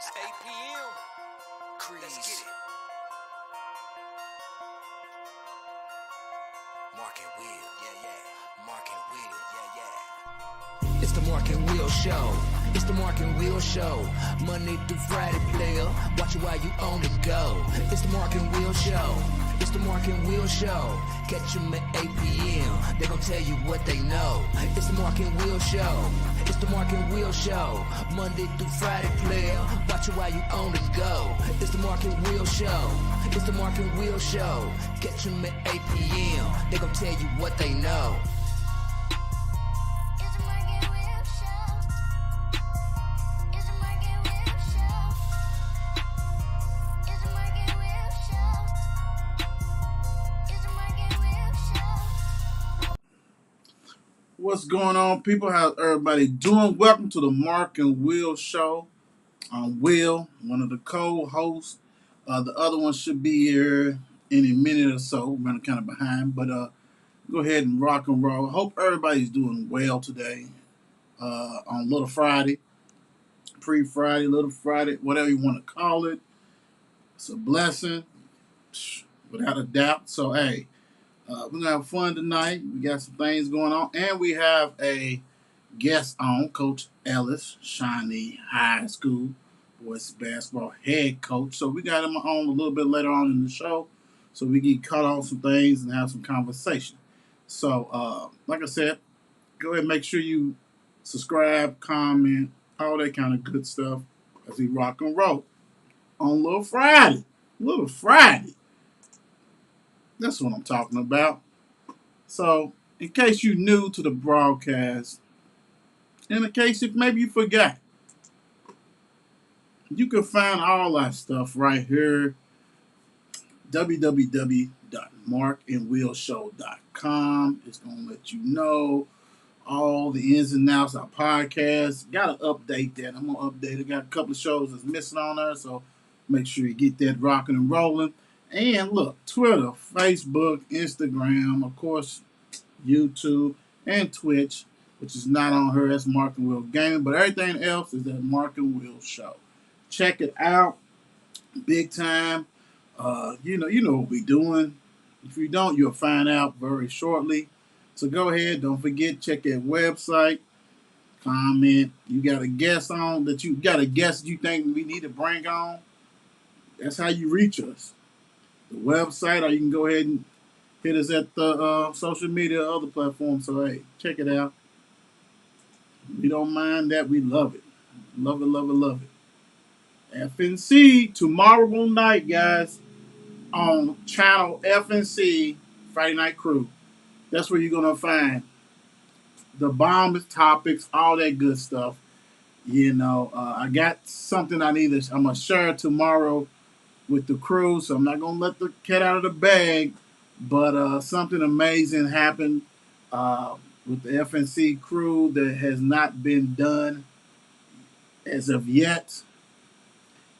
It's 8 p.m. Crease. Let's get it. Mark and Will, yeah. Mark and Will, yeah. It's the Mark and Will Show. It's the Mark and Will Show. Monday through Friday, player. Watch it while you on the go. It's the Mark and Will Show. It's the Mark and Will Show. Catch them at 8 p.m. They gon' tell you what they know. It's the Mark and Will Show. It's the Mark and Will Show. Monday through Friday, player. Watch it while you on the go. It's the Mark and Will Show. It's the Mark and Will Show. Catch them at 8 p.m. They gon' tell you what they know. What's going on, people? How's everybody doing? Welcome to the Mark and Will Show. I'm Will, one of the co-hosts. The other one should be here in a minute or so. We're running kind of behind, but go ahead and rock and roll. Hope everybody's doing well today on Little Friday, pre-Friday, Little Friday, whatever you want to call it. It's a blessing, without a doubt. So, hey, we're going to have fun tonight. We got some things going on, and we have a guest on, Coach Ellis, Shawnee High School boys basketball head coach. So we got him on a little bit later on in the show, so we get caught on some things and have some conversation. So, like I said, go ahead and make sure you subscribe, comment, all that kind of good stuff as we rock and roll on Little Friday. Little Friday. That's what I'm talking about. So, in case you're new to the broadcast, in case if maybe you forgot, you can find all that stuff right here. www.markandwillshow.com. It's going to let you know all the ins and outs of our podcast. Got to update that. I'm going to update it. Got a couple of shows that's missing on there, so make sure you get that rocking and rolling. And look, Twitter, Facebook, Instagram, of course, YouTube, and Twitch, which is not on her. That's Mark and Will Gaming, but everything else is at Mark and Will Show. Check it out, big time. You know what we're doing. If you don't, you'll find out very shortly. So go ahead, don't forget, check that website. Comment. You got a guest on that you got a guest you think we need to bring on. That's how you reach us. The website, or you can go ahead and hit us at the social media, other platforms. So, hey, check it out. We don't mind that. We love it. Love it, love it, love it. FNC tomorrow night, guys, on channel FNC, Friday Night Crew. That's where you're going to find the bombest topics, all that good stuff. I got something I'm going to share tomorrow with the crew, so I'm not going to let the cat out of the bag. But something amazing happened with the FNC crew that has not been done as of yet.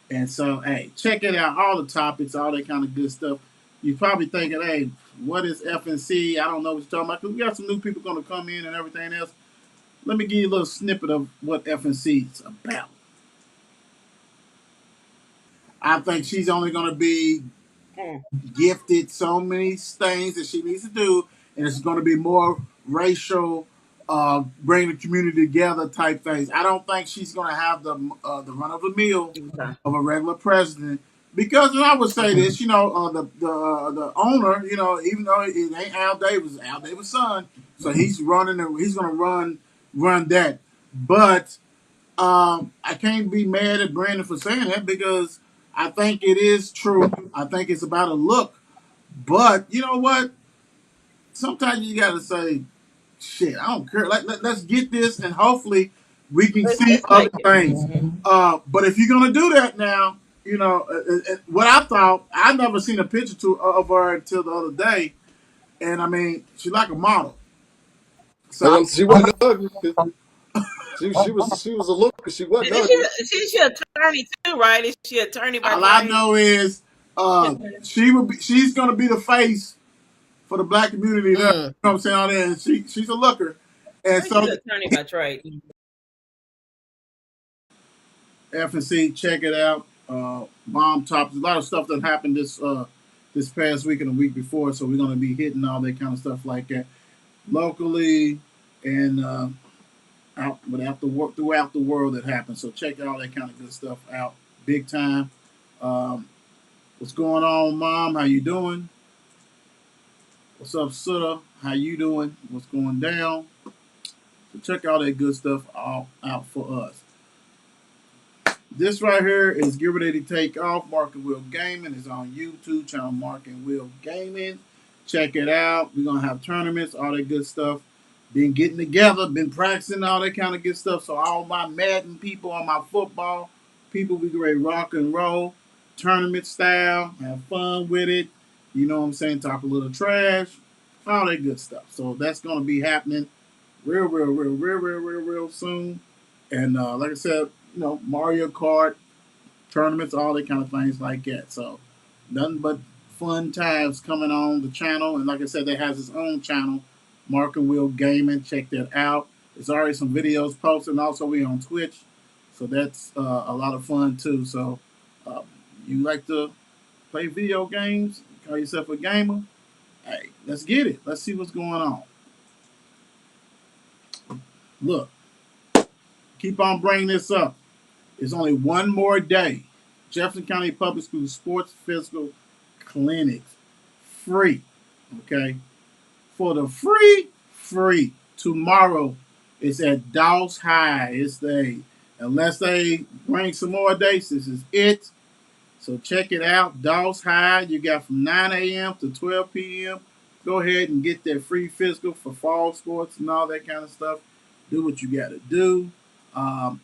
And so, hey, check it out. All the topics, all that kind of good stuff. You're probably thinking, hey, what is FNC? I don't know what you're talking about. Because we got some new people going to come in and everything else. Let me give you a little snippet of what FNC is about. I think she's only going to be gifted so many things that she needs to do, and it's going to be more racial, bring the community together type things. I don't think she's going to have the run of the mill of a regular president, because, and I would say this, the owner, even though it ain't Al Davis' son, so he's running, he's going to run that. But I can't be mad at Brandon for saying that, because I think it is true. I think it's about a look. But you know what? Sometimes you got to say, shit, I don't care. Let's get this, and hopefully we can see other things. But if you're going to do that now, what I thought, I never seen a picture of her until the other day. And I mean, she's like a model. So she wasn't ugly. She was a looker. She wasn't ugly. She's an attorney too, right? Is she an attorney by all trade? I know is she's going to be the face for the black community. You know what I'm saying? All that. And she's a looker. And so she's an attorney by trade. FNC, check it out. Bomb tops. A lot of stuff that happened this past week and the week before, so we're going to be hitting all that kind of stuff like that locally and out, but after work throughout the world that happens. So check all that kind of good stuff out, big time. Um, what's going on, Mom? How you doing? What's up, Sutter? How you doing? What's going down? So check all that good stuff all out for us. This right here is Get Ready to Take Off. Mark and Will Gaming is on YouTube, channel Mark and Will Gaming. Check it out. We're going to have tournaments, all that good stuff. Been getting together, been practicing, all that kind of good stuff. So all my Madden people, all my football people, we get ready to rock and roll. Tournament style, have fun with it. You know what I'm saying? Talk a little trash, all that good stuff. So that's going to be happening real soon. And like I said, Mario Kart tournaments, all that kind of things like that. So nothing but fun times coming on the channel. And like I said, that has its own channel, Mark and Will Gaming. Check that out. There's already some videos posted. And also, we on Twitch, so that's a lot of fun too. So you like to play video games? Call yourself a gamer? Hey, let's get it. Let's see what's going on. Look, keep on bringing this up. There's only one more day. Jefferson County Public School Sports Physical Clinics. Free. Okay? For the free. Tomorrow it's at Dawes High. Unless they bring some more dates, this is it. So check it out. Dawes High. You got from 9 a.m. to 12 p.m. Go ahead and get that free physical for fall sports and all that kind of stuff. Do what you got to do.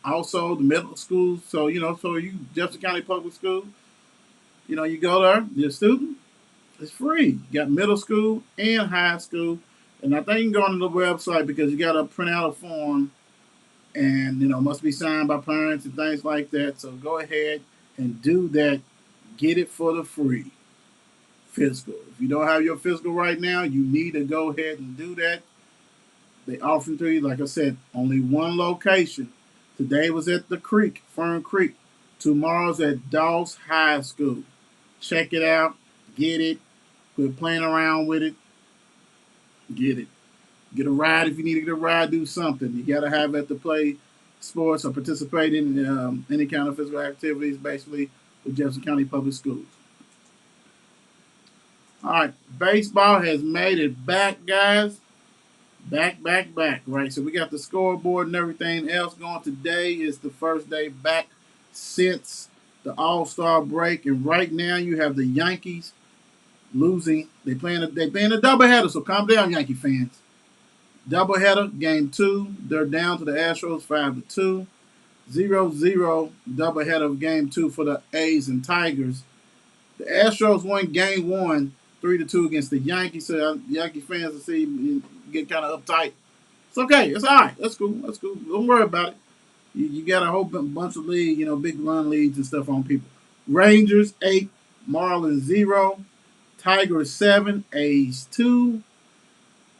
Also, the middle school. So you Jefferson County Public School. You go there. You're a student. It's free. You got middle school and high school. And I think you can go on the website because you got to print out a form, and must be signed by parents and things like that. So go ahead and do that. Get it for the free physical. If you don't have your physical right now, you need to go ahead and do that. They offer to you, like I said, only one location. Today was at the Creek, Fern Creek. Tomorrow's at Dawes High School. Check it out. Get it. Quit playing around with it. Get it. Get a ride if you need to get a ride. Do something. You got to have it to play sports or participate in any kind of physical activities, basically, with Jefferson County Public Schools. All right. Baseball has made it back, guys. Back. Right, so we got the scoreboard and everything else going. Today is the first day back since the All-Star break, and right now you have the Yankees losing. They playing a doubleheader, so calm down, Yankee fans. Doubleheader, game 2. They're down to the Astros 5-2. 0-0 doubleheader of game 2 for the A's and Tigers. The Astros won game 1 3-2 against the Yankees. So Yankee fans will see get kind of uptight. It's okay. It's all right. That's cool. Don't worry about it. You got a whole bunch of league, big run leads and stuff on people. Rangers 8, Marlins 0, Tigers 7, A's 2.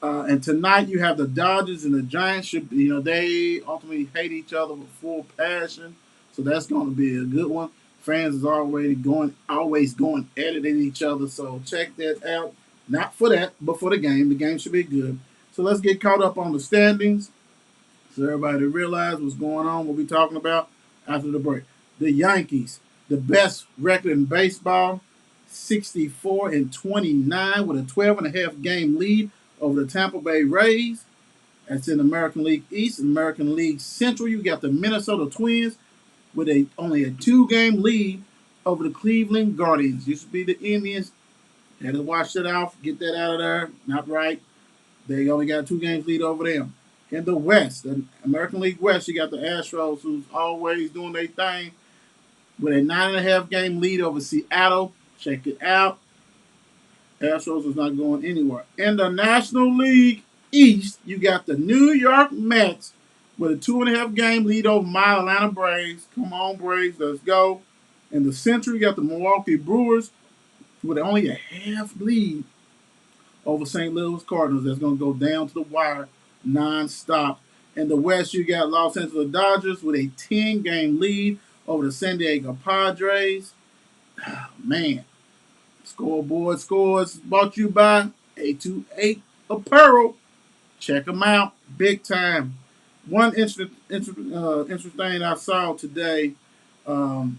And tonight you have the Dodgers and the Giants. They ultimately hate each other with full passion. So that's going to be a good one. Fans is always going at it at each other. So check that out. Not for that, but for the game. The game should be good. So let's get caught up on the standings so everybody realize what's going on, what we're talking about after the break. The Yankees, the best record in baseball, 64-29 with a 12.5 game lead over the Tampa Bay Rays. That's in American League East and American League Central. You got the Minnesota Twins with only a 2-game lead over the Cleveland Guardians. Used to be the Indians. Had to wash that off, get that out of there. Not right. They only got 2 games lead over them. In the West, the American League West, you got the Astros, who's always doing their thing, with a 9.5 game lead over Seattle. Check it out. Astros is not going anywhere. In the National League East, you got the New York Mets with a 2.5 game lead over my Atlanta Braves. Come on, Braves, let's go. In the Central, you got the Milwaukee Brewers with only a half lead over St. Louis Cardinals. That's going to go down to the wire nonstop. In the West, you got Los Angeles Dodgers with a 10 game lead over the San Diego Padres. Man, scoreboard scores brought you by 828 Apparel. Check them out, big time. One interesting thing I saw today, um,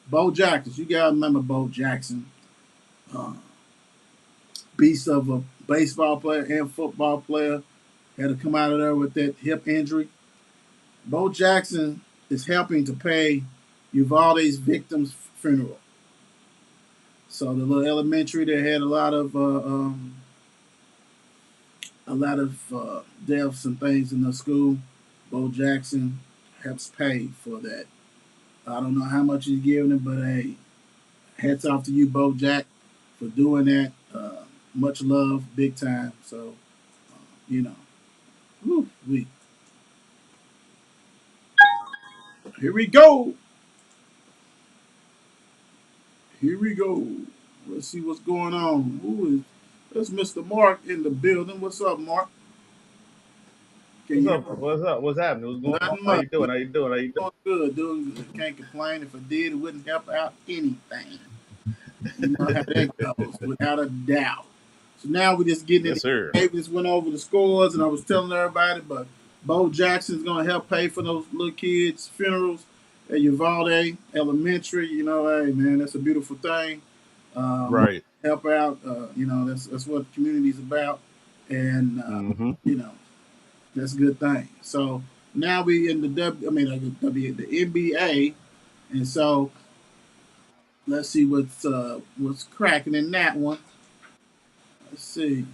Bo Jackson. You gotta remember Bo Jackson, uh, beast of a baseball player and football player. Had to come out of there with that hip injury. Bo Jackson is helping to pay Uvalde's victim's funeral. So the little elementary that had a lot of deaths and things in the school, Bo Jackson helps pay for that. I don't know how much he's giving it, but hey, hats off to you, Bo Jack, for doing that. Much love, big time. So, you know, we here we go. Here we go. Let's see what's going on. That's Mr. Mark in the building. What's up, Mark? Can What's you hear up? What's up? What's happening? What's going on? nothing How much? you doing? How you doing? How you doing? Doing good, doing good. Can't complain. If I did, it wouldn't help out anything. You know how that goes, without a doubt. So now we're just getting Yes, it. sir. We just went over the scores, and I was telling everybody, but Bo Jackson's going to help pay for those little kids' funerals at Uvalde Elementary. You know, hey, man, that's a beautiful thing. Right. Help out. You know, that's what the community's about, and Mm-hmm. you know, that's a good thing. So now we in the the NBA, and so let's see what's cracking in that one. Let's see.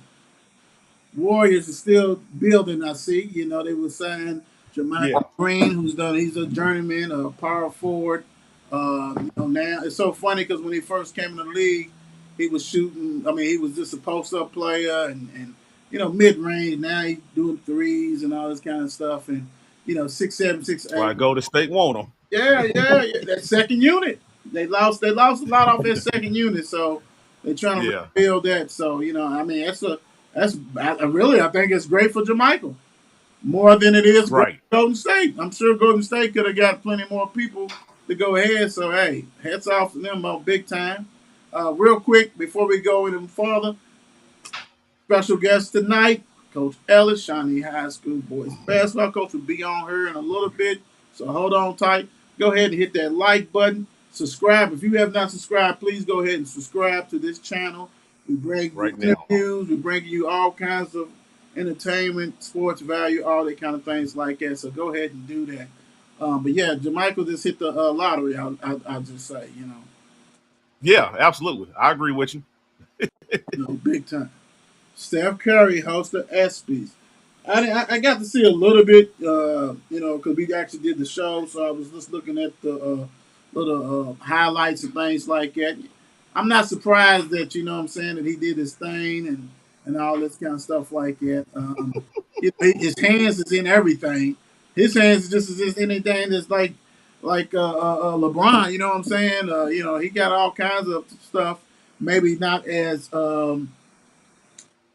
Warriors are still building. I see. You know, they were saying Yeah. Jermichael Green, who's done. He's a journeyman, a power forward. You know, now it's so funny because when he first came in the league, he was shooting. I mean, he was just a post-up player and you know mid range. Now he's doing threes and all this kind of stuff. And you know, 6'7", six Why eight. go to state want them? Yeah. That second unit. They lost a lot off their second unit, so they're trying to Yeah. rebuild that. So you know, I mean, I think it's great for Jamaica more than it is great Right. for Golden State. I'm sure Golden State could have got plenty more people to go ahead. So hey, hats off to them about big time. Real quick before we go any further, special guest tonight, Coach Ellis, Shawnee High School boys basketball coach, will be on here in a little bit. So hold on tight. Go ahead and hit that like button. Subscribe. If you have not subscribed, please go ahead and subscribe to this channel. We bring you Right now. interviews. We bring you all kinds of entertainment, sports value, all that kind of things like that. So go ahead and do that. But yeah, Jermichael just hit the lottery. I'll just say, Yeah, absolutely. I agree with you. big time. Steph Curry hosts the ESPYs. I got to see a little bit, because we actually did the show, so I was just looking at the little highlights and things like that. I'm not surprised that, what I'm saying, that he did his thing and all this kind of stuff like that. His hands is in everything. His hands is just as anything that's LeBron, you know what I'm saying? He got all kinds of stuff, maybe not as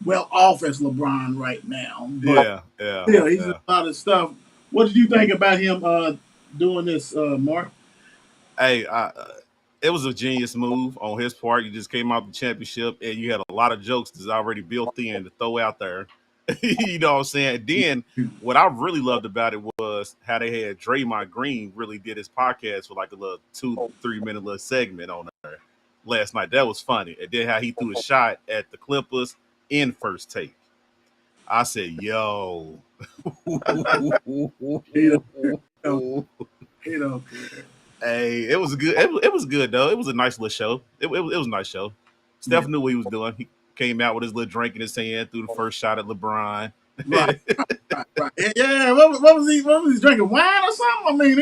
well off as LeBron right now, but Yeah. Yeah. still, he's in Yeah. a lot of stuff. What did you think about him doing this, Mark? Hey, it was a genius move on his part. You just came out the championship and you had a lot of jokes that's already built in to throw out there. You know what I'm saying? Then what I really loved about it was how they had Draymond Green really did his podcast for like a little 2-3 minute little segment on there last night. That was funny. And then how he threw a shot at the Clippers in first take. I said, yo. He don't, he don't care. Hey, it was good. It was good though. It was a nice little show. It was a nice show. Yeah, Steph knew what he was doing. He came out with his little drink in his hand, threw the first shot at LeBron. right, right. Yeah, what was he drinking? Wine or something? I mean,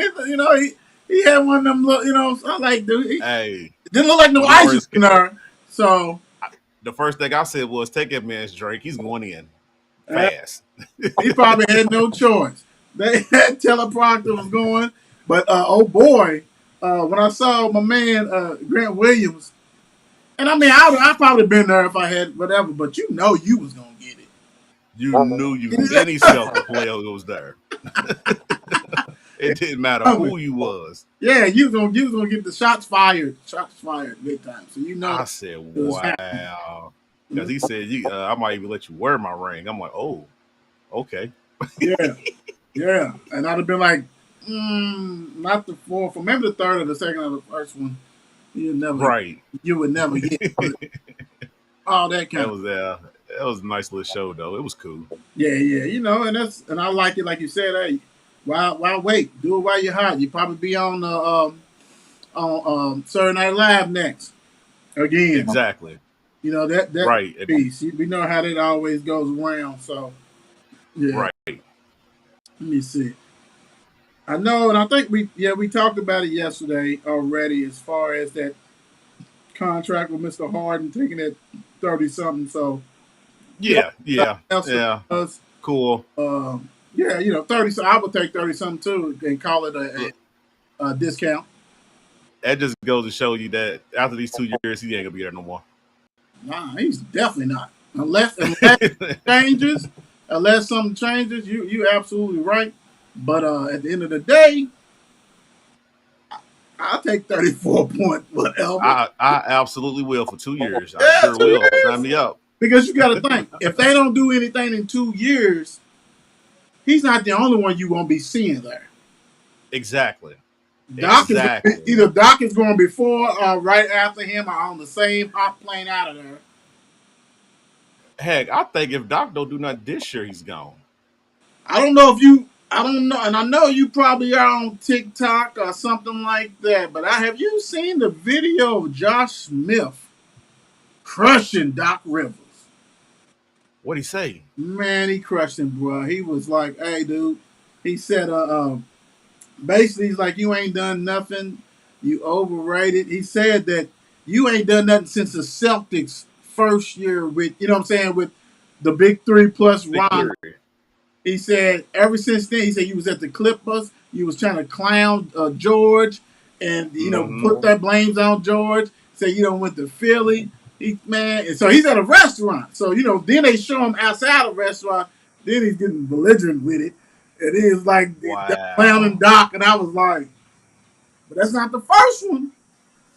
he had one of them. I like, dude. He Hey, didn't look like no when he ice first in came, there. So the first thing I said was, "Take that man's drink. He's going in uh, fast." he probably had no choice. That teleprompter was going, but oh boy, when I saw my man Grant Williams, and I mean, I probably been there if I had whatever, but you was gonna get You knew you it. any Celtic player who was there. It didn't matter Coming. who you was. Yeah, you was gonna get the shots fired big time. So you know I said, it was happening. wow. Because he said, I might even let you wear my ring. I'm like, oh, okay. Yeah, yeah. And I'd have been like, not the fourth, or maybe the third or the second or the first one. Right. You would never get all that kind That of. was that was a nice little show though. It was cool. Yeah, yeah. And I like it. Like you said, hey, why wait? Do it while you're hot. You probably be on the Saturday Night Live next again. Exactly. That Right. piece. We know how that always goes around. So yeah. Right. Let me see. I know, and I think we talked about it yesterday already as far as that contract with Mr. Harden taking that 30 something. So Yeah. Yeah. else Yeah. does, Cool. yeah, 30. So I would take 30 something too and call it a discount. That just goes to show you that after these 2 years, he ain't gonna be there no more. Nah, he's definitely not. Unless changes, unless something changes, you absolutely right. But at the end of the day, I'll take 34 point whatever. I absolutely will for 2 years. I Yeah, sure 2 will. years. Sign me up. Because you got to think, if they don't do anything in 2 years, he's not the only one you won't be seeing there. Exactly. Doc Exactly. is either Doc is going before or right after him, or on the same hot plane out of there. Heck, I think if Doc don't do nothing this year, he's gone. I don't know if you. I don't know, and I know you probably are on TikTok or something like that. But have you seen the video of Josh Smith crushing Doc Rivers? What'd he say? Man, he crushed him, bro. He was like, "Hey, dude," he said, basically, he's like, "You ain't done nothing. You overrated." He said that you ain't done nothing since the Celtics first year with, you know what I'm saying, with the big three plus Big Ron. three. He said ever since then, he said you was at the Clippers, you was trying to clown George, and put that blames on George. Say you don't went to Philly, and so he's at a restaurant. So then they show him outside the restaurant. Then he's getting belligerent with it, and he's like clowning Wow. Doc, and I was like, but that's not the first one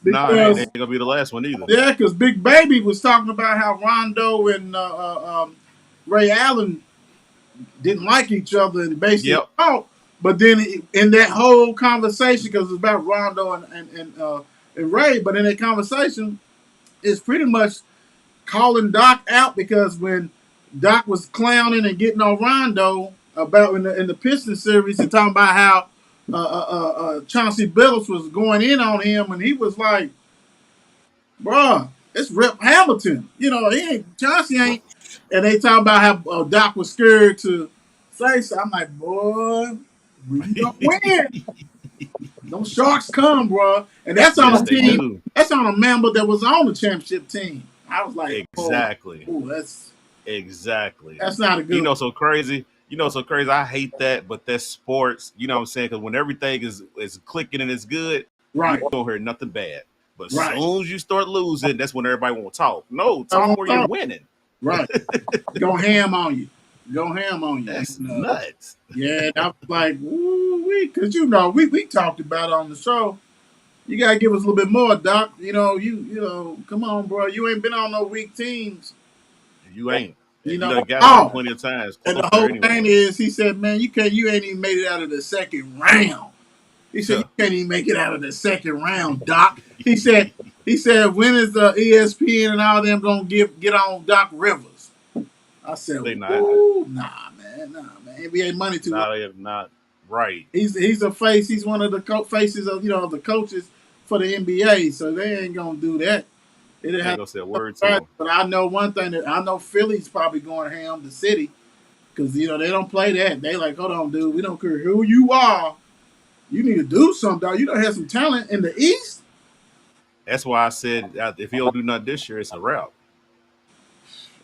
Nah, it because ain't gonna be the last one either. yeah, because Big Baby was talking about how Rondo and Ray Allen didn't like each other and basically Yep. fought. But then in that whole conversation, because it's about Rondo and Ray, but in that conversation, it's pretty much calling Doc out because when Doc was clowning and getting on Rondo about in the Pistons series and talking about how Chauncey Billups was going in on him, and he was like, "Bruh, it's Rip Hamilton. Chauncey ain't." And they talk about how Doc was scared to say so. I'm like, boy, when you don't win, those sharks come, bro. And that's on Yes, a they team. do. That's on a member that was on the championship team. I was like, Exactly. oh, Exactly. that's not a good. So crazy. So crazy. I hate that, but that's sports. You know what I'm saying? Because when everything is clicking and it's good, Right, you don't hear nothing bad. But as right. soon as you start losing, that's when everybody won't talk. No, talk where you're winning. Right. Go ham on you. Go ham on you. That's nuts. Yeah, I was like, woo, because we talked about it on the show. You gotta give us a little bit more, Doc. Come on, bro. You ain't been on no weak teams. You ain't. You You know, done got there plenty of times. and the Close there whole anyway. thing is, he said, man, you ain't even made it out of the second round. He said, Yeah. you can't even make it out of the second round, Doc. He said, when is the ESPN and all them gonna get on Doc Rivers? I said, They not. ooh, nah, man. NBA money too. Nah, they have not. Right. He's a face. He's one of the faces of of the coaches for the NBA. So they ain't gonna do that. They I didn't ain't have gonna say a word to him. but I know one thing that I know Philly's probably going ham the city because they don't play that. They like, hold on, dude, we don't care who you are. You need to do something, dog. You don't have some talent in the East. That's why I said if he don't do nothing this year, it's a wrap.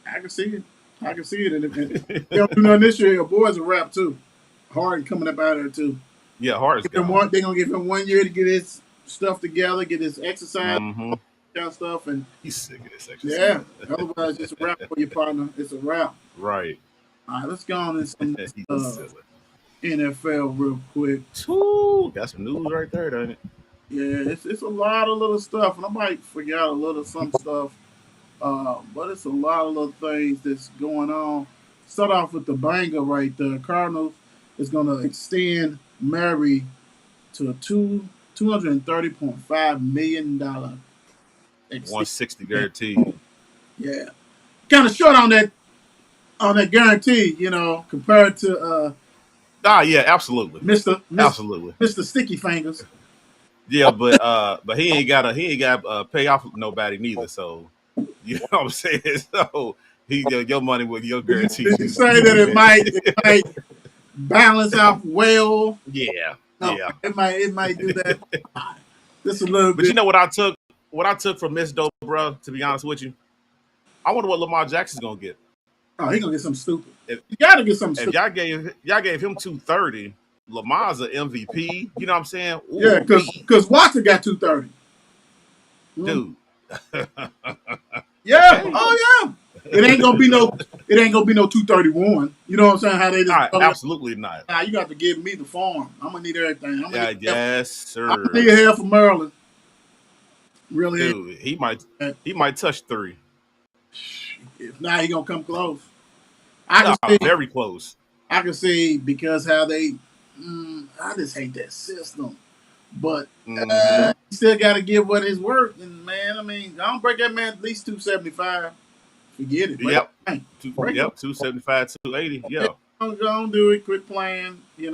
I can see it. And if they don't do nothing this year, your boys a rap too. Harden coming up out of there too. Yeah, Hart's gone. They're gonna give him 1 year to get his stuff together, get his exercise Mm-hmm. kind of stuff, and He's sick of this yeah. exercise. Otherwise, it's a wrap for your partner. It's a wrap. Right. All right, let's go on and some He's silly. NFL real quick. Woo, that's some news right there, doesn't it? Yeah, it's a lot of little stuff, and I might forget a little some stuff, but it's a lot of little things that's going on. Start off with the banger right there. Cardinals is going to extend Mary to a $230.5 million extension. 160 guaranteed. Yeah, kind of short on that guarantee, compared to Ah, yeah, absolutely, Mister absolutely. Mister Sticky Fingers. Yeah, but he ain't got pay off nobody neither. So you know what I'm saying. So your money with your guarantee. Did you say that it might balance out well? Yeah, No, yeah. it might do that just a little But you bit. know what I took? What I took from this though, bro. To be honest with you, I wonder what Lamar Jackson's gonna get. Oh, he gonna get something stupid. If You gotta get something if stupid. y'all gave him 230, Lamar's an MVP. You know what I'm saying? Yeah, Ooh, wee, because Watson got 230. dude. Yeah. Okay. Oh yeah. It ain't gonna be no 231. You know what I'm saying? How they All just right, absolutely not. nah, you got to give me the farm. I'm gonna need everything. Yeah, yes, I'm sir. gonna need help from Maryland. Really ain't Dude, that. he might touch 3. If not, he gonna come close. I can Ah, see very close. I can see because how they I just hate that system. But Mm-hmm. he still got to give what his worth. And man, I mean, I don't break that man at least 275. Forget it. Break Yep. it. Bang. Break it. 275, 280. Yeah. Don't do it. Quit playing. He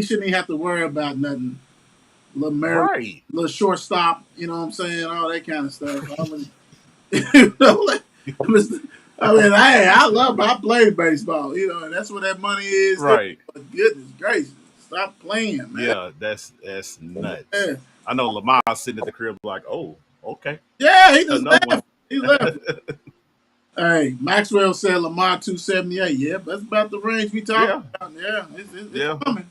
shouldn't even have to worry about nothing. Little Mary, Right. little shortstop. You know what I'm saying? All that kind of stuff. You know, like, I love. I played baseball. And that's what that money is. Right. But goodness gracious, stop playing, man. Yeah, that's nuts. Yeah, I know Lamar sitting at the crib like, oh, okay. yeah, he just Another one. left. He left. Hey, Maxwell said Lamar 278. Yeah, that's about the range we talking Yeah. about. Yeah, it's Yeah. coming.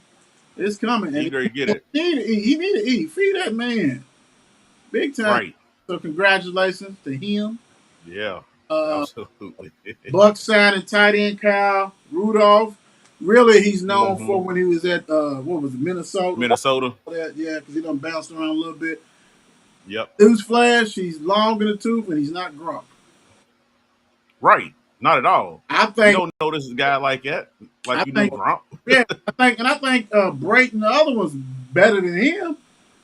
It's coming. And Eager to get it. he need to eat. Feed that man. Big time. Right. So congratulations to him. Yeah. Uh, Absolutely. Buck signing tight end Kyle Rudolph. Really, he's known Hmm. for when he was at what was it, Minnesota? Minnesota. Yeah, because he done bounced around a little bit. Yep. Newsflash: he's long in the tooth and he's not Gronk. Right. Not at all. I You think. don't notice a guy like that. I Like you know think. Gronk. Yeah, I think Brayton, the other one's better than him.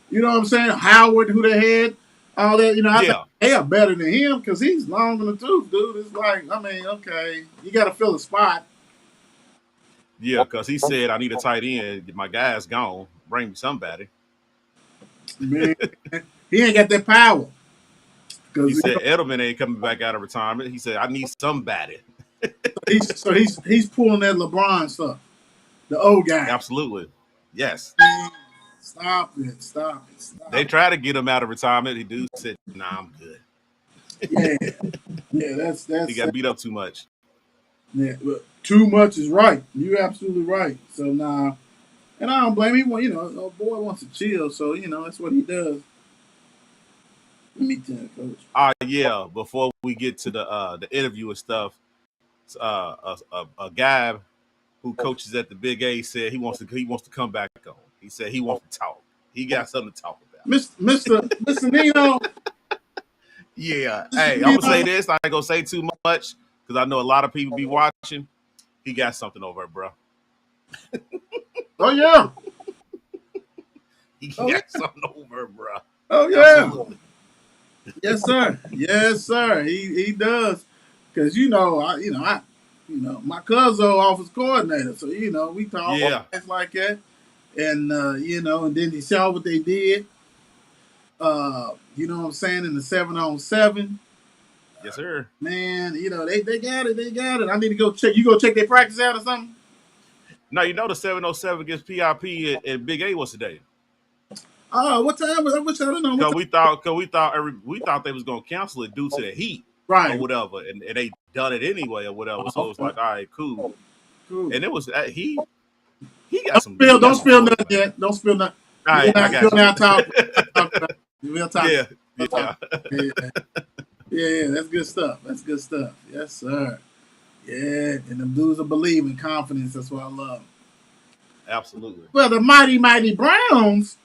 You know what I'm saying? Howard, who they had, all that. I think Yeah. they are better than him because he's long in the tooth, dude. It's like, I mean, okay, you got to fill a spot. Yeah, because he said I need a tight end. My guy's gone. Bring me somebody. Man, he ain't got that power. He Because said Edelman ain't coming back out of retirement. He said I need somebody. he's pulling that LeBron stuff, the old guy. Absolutely. Yes. Stop it! Stop it! They Stop tried to get him out of retirement. He dude said, "Nah, I'm good." it! Yeah. That's He got beat up too much. yeah. But too much is right. You're absolutely right. So now, and I don't blame him. Old boy wants to chill, so that's what he does. Let me tell you, coach. Yeah. Before we get to the interview and stuff, a guy who coaches at the Big A said he wants to come back on. He said he wants to talk. He got something to talk about. Mr. Nino. Yeah. Mr. Hey, I'm Nino. gonna say this. I ain't gonna say too much because I know a lot of people be watching. He got something over it, bro. Oh yeah. He Oh, yeah. got something over it, bro. Oh yeah. Absolutely. Yes, sir. Yes, sir. He does. Cause my cousin office coordinator. So we talk Yeah. things like that. And and then he saw what they did. You know what I'm saying, in the 7-on-7. Yes, sir. Man, they got it. They got it. I need to go check. You go check their practice out or something? Now you know the 707 against PIP and Big A was today. Oh, what time was I wish I don't know. Cause we thought they was gonna cancel it due to the heat or Right. whatever, and they done it anyway or whatever. So it was like, all right, cool. Cool. And it was he got Don't some. spill, He got don't some spill moves, nothing man. yet. Don't spill nothing. All right, I got We'll now you. talk. We'll talk. Yeah, We'll yeah. talk. Yeah, that's good stuff. That's good stuff. Yes, sir. Yeah, and them dudes are believing confidence. That's what I love. absolutely. Well, the mighty Browns,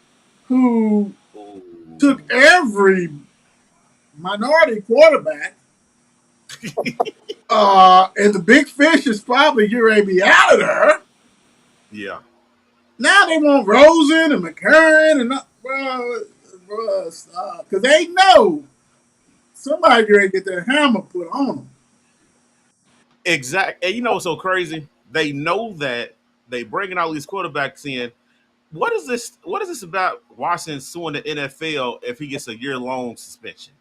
who Ooh. took every minority quarterback, and the big fish is probably getting ready to be out of there. Yeah. Now they want Rosen and McCurran and because they know somebody going to get their hammer put on them. Exact. And you know what's so crazy? They know that they bringing all these quarterbacks in. What is this? What is this about Washington suing the NFL if he gets a year-long suspension?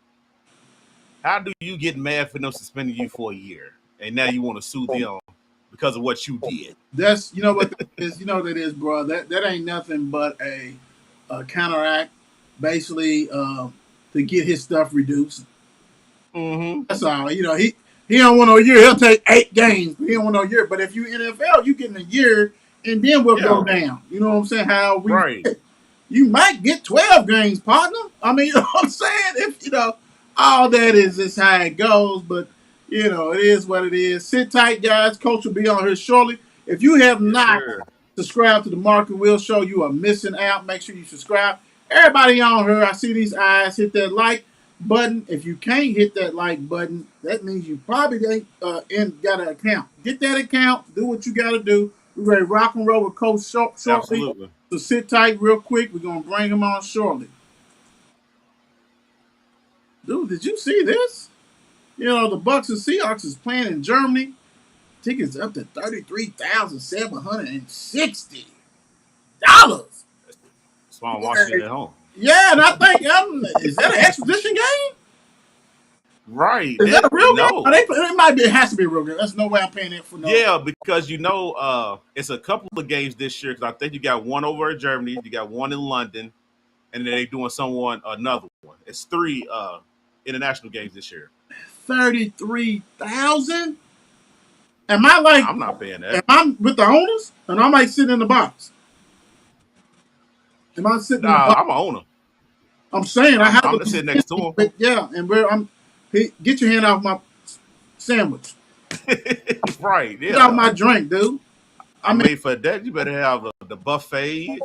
How do you get mad for them suspending you for a year and now you want to sue them because of what you did? That's you know what that is. You know what that is, bro. That ain't nothing but a counteract, basically, to get his stuff reduced. Mm-hmm. That's all. You know, he don't want no year. He'll take 8 games, but he don't want no year. But if you NFL, you getting a year, and then we'll go Yeah. down. You know what I'm saying? How we Right. you might get 12 games, partner. I mean, you know what I'm saying? If you know, all that is just how it goes. But you know, it is what it is. Sit tight, guys. Coach will be on here shortly. If you have Yes, not sir. subscribed to the Mark and Will Show, you are missing out. Make sure you subscribe. Everybody on here, I see these eyes. Hit that like button. If you can't hit that like button, that means you probably ain't got an account. Get that account. Do what you got to do. We're ready to rock and roll with Coach shortly. Absolutely. So sit tight real quick. We're going to bring him on shortly. Dude, did you see this? You know, the Bucks and Seahawks is playing in Germany. Tickets up to $33,760. That's why I'm watching it at home. Yeah, and I think is that an exhibition game? Right. Is that a real game? No. It might be. It has to be a real game. There's no way I'm paying it for no. Yeah, because it's a couple of games this year because I think you got one over in Germany, you got one in London, and then they doing another one. It's three international games this year. 33,000. Am I like? I'm not paying Am that. I with the owners? And I might sit in the box. Am I sitting in the Nah, box? I'm an owner. I'm saying I have I'm to just be sitting next to sitting, but yeah, and where I'm. Hey, get your hand off my sandwich. him. Right, Get off yeah. my drink, dude. I I mean, mean, for that, you better have the buffet.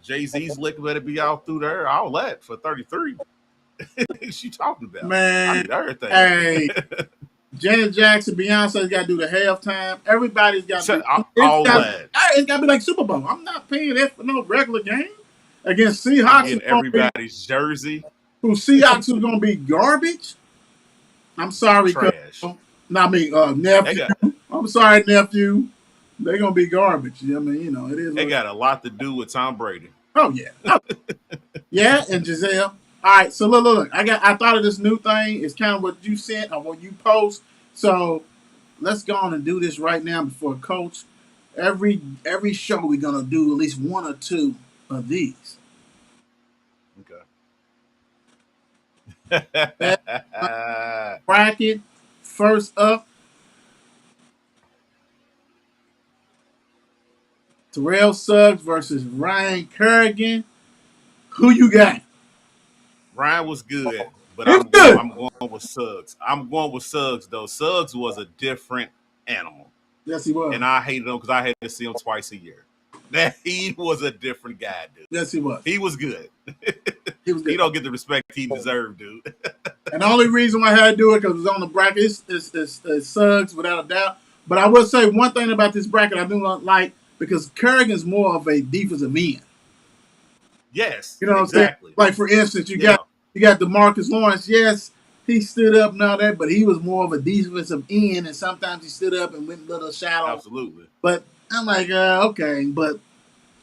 Jay-Z's liquor better be out through there. All that for 33. What you talking about? I man, need everything. hey, Janet Jackson, Beyonce's got to do the halftime. Everybody's got to So, do. It's all got. that. It's got to be like Super Bowl. I'm not paying that for no regular game against I'm Seahawks. Who's getting going to be everybody's jersey who Seahawks who's going to be garbage. I'm sorry, cuz. trash. Not me, They nephew. got I'm sorry, nephew. They're gonna be garbage. I mean, you know, it is they what. got a lot to do with Tom Brady. Oh yeah, oh, yeah, and Giselle. All right, so look. I thought of this new thing. It's kind of what you sent or what you post. So let's go on and do this right now before Coach. Every show we're gonna do at least one or two of these. That Okay. bracket first up. Terrell Suggs versus Ryan Kerrigan. Who you got? Ryan was good, but It's good. I'm going with Suggs. I'm going with Suggs though. Suggs was a different animal, Yes, he was. and I hated him because I had to see him twice a year. That he was a different guy, dude. Yes, he was. He was good. He was He good. don't get the respect he deserved, dude. And the only reason why I had to do it because it was on the bracket is Suggs without a doubt. But I will say one thing about this bracket I do not like because Kerrigan's more of a defensive end. Yes, You know what I'm saying? exactly. Like for instance, Yeah, you got DeMarcus Lawrence. Yes, he stood up and all that, but he was more of a defensive end, and sometimes he stood up and went a little shallow. absolutely. But I'm like, okay, but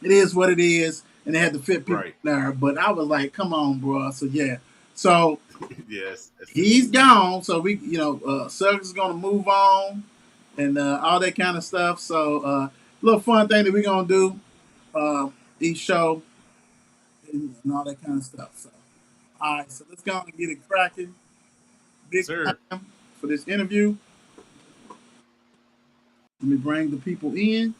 it is what it is, and they had to fit people Right. there. But I was like, come on, bro. So yeah, so Yes, that's it. he's gone. So Suggs is gonna move on and all that kind of stuff. So little fun thing that we're gonna do each show and all that kind of stuff. So all right, so let's go and get it cracking. Yes, Big sir. time for this interview. Let me bring the people in.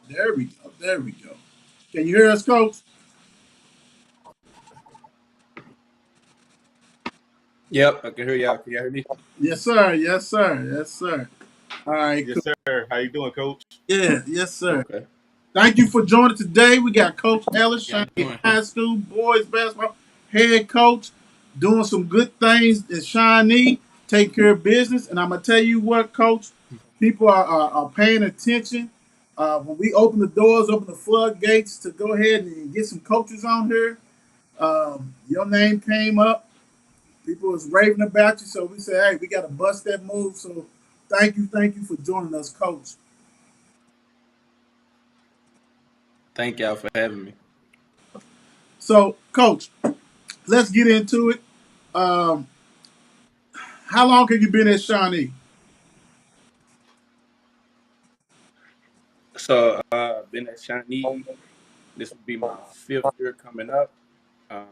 There we go. There we go. Can you hear us, Coach? Yep, I can hear y'all. Can you hear me? Yes, sir. Yes, sir. Yes, sir. All right. Cool. Yes, sir. How you doing, Coach? Yeah. Yes, sir. Okay. Thank you for joining today. We got Coach Ellis, Y'all Shawnee doing? High School boys basketball head coach, doing some good things in Shawnee, taking care of business. And I'm gonna tell you what, Coach, people are paying attention. When we open the doors, open the floodgates to go ahead and get some coaches on here, your name came up. People was raving about you, so we said, hey, we got to bust that move. So thank you for joining us, Coach. Thank y'all for having me. So, Coach, let's get into it. Um, how long have you been at Shawnee? So, been at Shawnee. This will be my 5th year coming up. Um,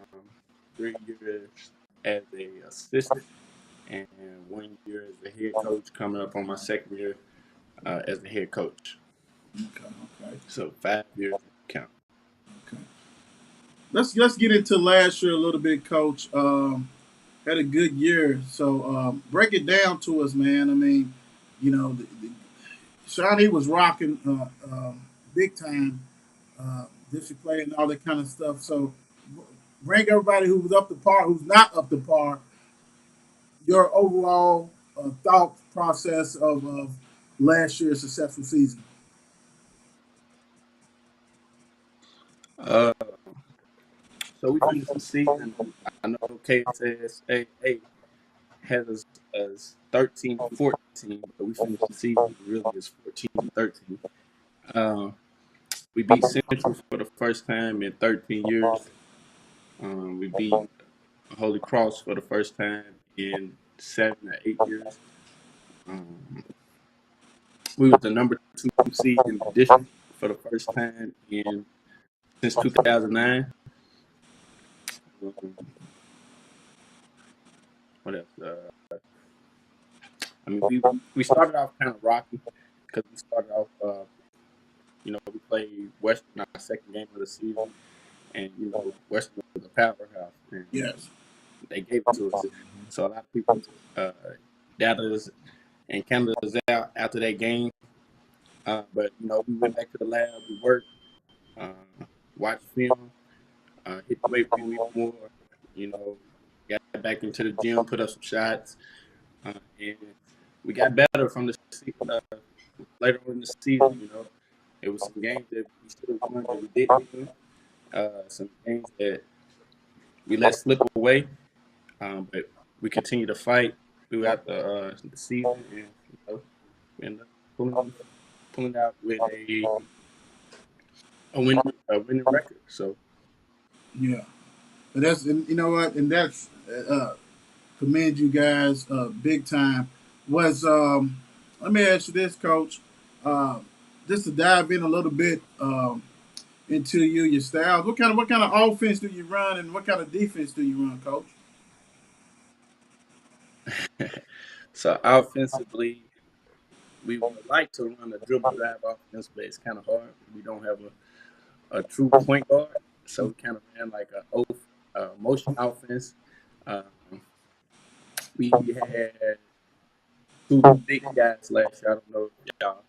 3 years as a assistant, and 1 year as the head coach. Coming up on my 2nd year as the head coach. Okay, okay, So 5 years count. okay. Let's get into last year a little bit, Coach. Had a good year, so break it down to us, man. I mean, Shawnee was rocking big time, district play and all that kind of stuff. So bring everybody who's up to par, who's not up to par, your overall thought process of last year's successful season. Uh, so we finished the season. I know KSSAA has us as 13-14, but we finished the season really as 14-13. We beat Central for the first time in 13 years. We beat Holy Cross for the first time in 7 or 8 years. Um, we was the number 2 seed in the district for the first time in since 2009. Um, what else? I mean, we started off kind of rocky because we started off. We played Western our second game of the season, and Western was a powerhouse, and Yes. they gave it to us. So a lot of people doubted us and counted us out after that game. But we went back to the lab, we worked, uh, watched film, hit the weight room even more. You know, got back into the gym, put up some shots, and we got better from later on in the season. It was some games that we should have won that we didn't win. Some games that we let slip away, but we continue to fight throughout the season, and we end up pulling out with a winning record. So Yeah. But that's and you know what, and that's commend you guys big time. Was let me ask you this, Coach. Uh, just to dive in a little bit into your styles. What kind of offense do you run, and what kind of defense do you run, Coach? so offensively, we would like to run a dribble drive offense, but it's kind of hard. We don't have a true point guard, so we kind of ran like a motion offense. Um, we had two big guys last year. I don't know if y'all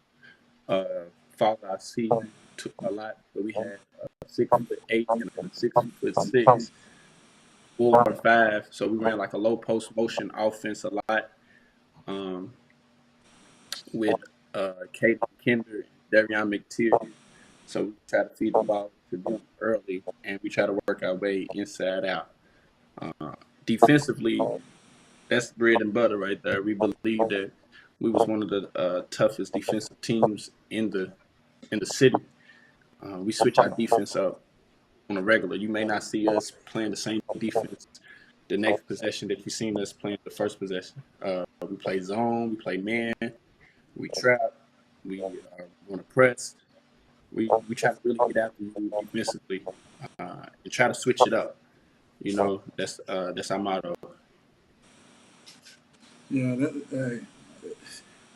followed our season a lot, but we had a 6'8" and a 6'6" 4 and 5. So we ran like a low post motion offense a lot um, with Caden Kinder and Devion McTeer. So we try to feed the ball to them early, and we try to work our way inside out. Defensively, that's bread and butter right there. We believe that we was one of the toughest defensive teams in the city. We switch our defense up on a regular. You may not see us playing the same defense the next possession that you've seen us playing the first possession. We play zone, we play man, we trap, we want to press. We try to really get after you defensively and try to switch it up. That's our motto. Yeah,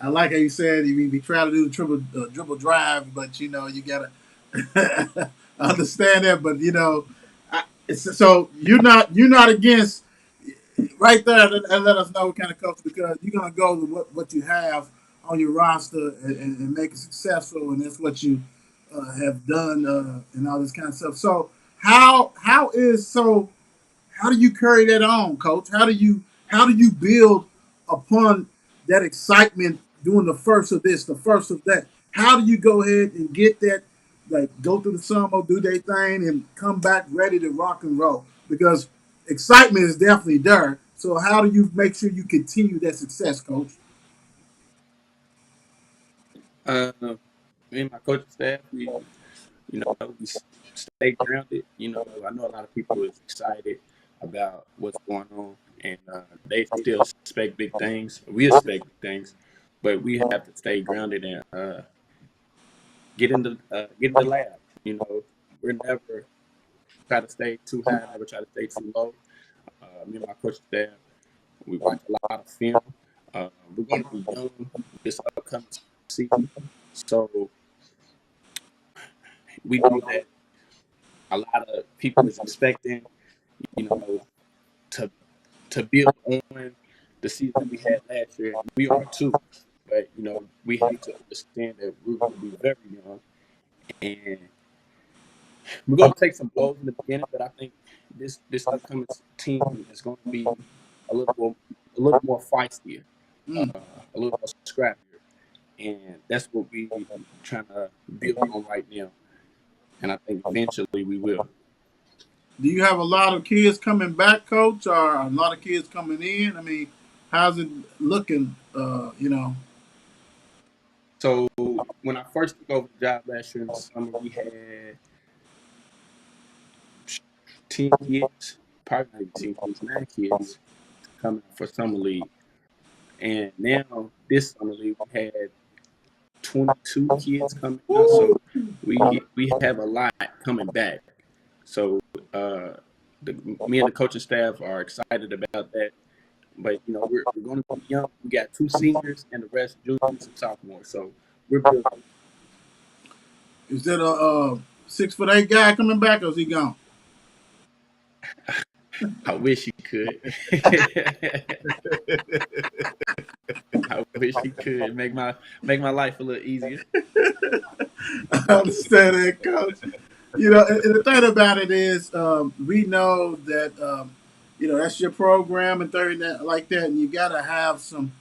I like how you said we try to do the dribble drive, but you gotta understand that. But so you're not against right there, and let us know what kind of coach, because you're gonna go with what you have on your roster and make it successful, and that's what you have done and all this kind of stuff. So how do you carry that on, Coach? How do you build upon that excitement doing the first of this, the first of that? How do you go ahead and get that, like go through the summer, do their thing, and come back ready to rock and roll? Because excitement is definitely there. So how do you make sure you continue that success, Coach? Uh, Me and my coaching staff, we stay grounded. I know a lot of people is excited about what's going on, and they still expect big things. We expect big things, but we have to stay grounded and get in the lab. We're never try to stay too high, never try to stay too low. Me and my coaching staff, we watch a lot of film. We're going to be young this upcoming season, so we know that a lot of people is expecting, you know, to build on the season that we had last year. And we are too, but we have to understand that we're going to be very young, and we're going to take some blows in the beginning. But I think this upcoming team is going to be a little more feistier, Mm. a little more scrappier, and that's what we trying to build on right now. And I think eventually we will. Do you have a lot of kids coming back, Coach, or a lot of kids coming in? I mean, how's it looking? So when I first took over the job last year in the summer, we had 10 kids, probably not even 10 kids, 9 kids coming for summer league. And now this summer league, we had 22 kids coming out. So we have a lot coming back. So uh, me and the coaching staff are excited about that. But we're going to be young. We got 2 seniors and the rest juniors and sophomores. So we're building. Is that a 6'8" guy coming back, or is he gone? I wish he could. I wish he could make my life a little easier. I understand that, Coach. And the thing about it is, we know that that's your program and things like that, and you got to have some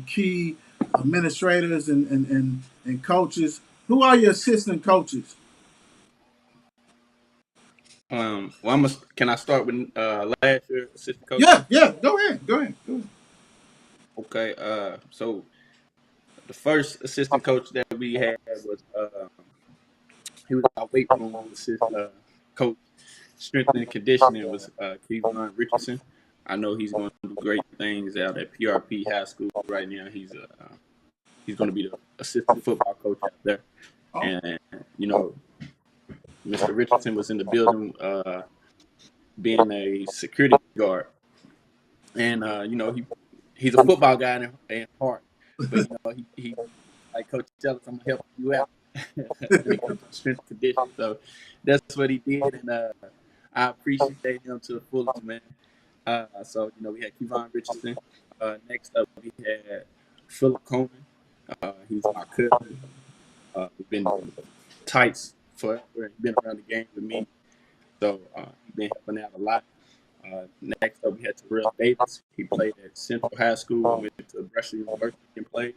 key administrators and coaches. Who are your assistant coaches? Can I start with last year assistant coaches? Yeah, yeah. Go ahead, go ahead, go ahead. Okay. So the first assistant coach that we had was he was our weight room coach. Strength and conditioning was Kevon Richardson. I know he's going to do great things out at PRP High School right now. He's going to be the assistant football coach out there, Oh, and Mr. Richardson was in the building, being a security guard, and he's a football guy in heart, but he like Coach Ellis, I'm gonna help you out when it comes to strength and conditioning. So that's what he did, and I appreciate him to the fullest, man. So we had Kevon Richardson. Next up we had Philip Coleman. He's my cousin. We've been tights forever. He's been around the game with me, so he's been helping out a lot. Next up, we had Terrell Davis. He played at Central High School and went to Brusher University and played.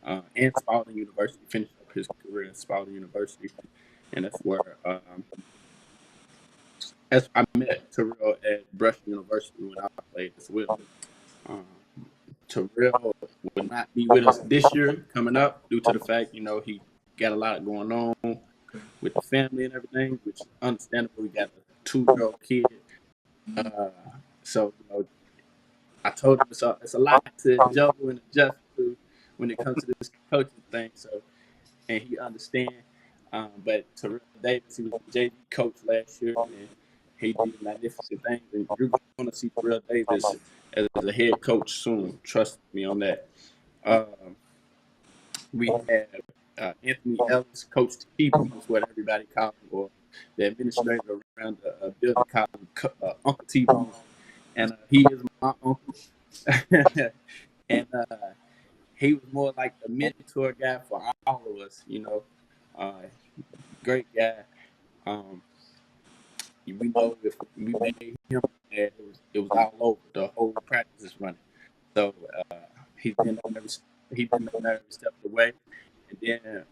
And Spalding University, finished up his career at Spalding University. And that's where I met Terrell at Brusher University when I played as well. Um, Terrell will not be with us this year coming up due to the fact, he got a lot going on with the family and everything, which is understandable. He got a 2-year-old kid. Uh, so, I told him it's a lot to juggle and adjust to when it comes to this coaching thing. So, and he understand. But Terrell Davis, he was the JV coach last year, and he did magnificent things. And you're going to see Terrell Davis as a head coach soon. Trust me on that. Um, We have Anthony Ellis, Coach T-Bone is what everybody calls him, or the administrator around the building called him Uncle T-Bone. And he is my uncle. And he was more like the mentor guy for all of us, Uh, Great guy. Um, we know if we made him mad, it was all over. The whole practice is running. So he's been on every step of the way. And then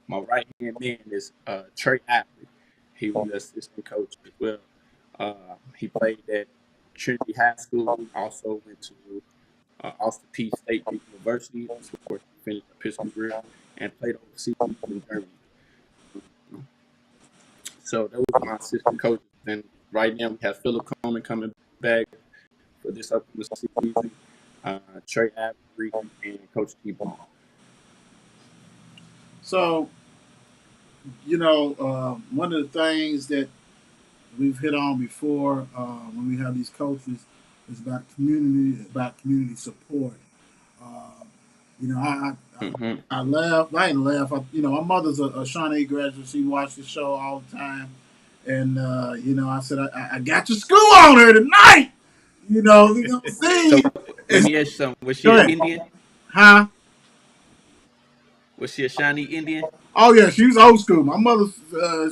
my right hand man is Trey Appley. He was the assistant coach as well. He played at Trinity High School. Also went to Austin P State University. That's where he finished up his career and played overseas in Germany. So those are my assistant coaches. And right now we have Philip Coleman coming back for this upcoming season, Trey Avery, and Coach T-Bone. So, one of the things that we've hit on before when we have these coaches is about community support. Uh, you know, Mm-hmm. I laugh. I ain't laugh. My mother's a Shawnee graduate. She watched the show all the time, and I said, I got your school on her tonight. We gonna So see. let And, me ask you something. Was she go an ahead, Indian? huh? Was she a Shawnee Indian? Oh yeah, she was old school. My mother,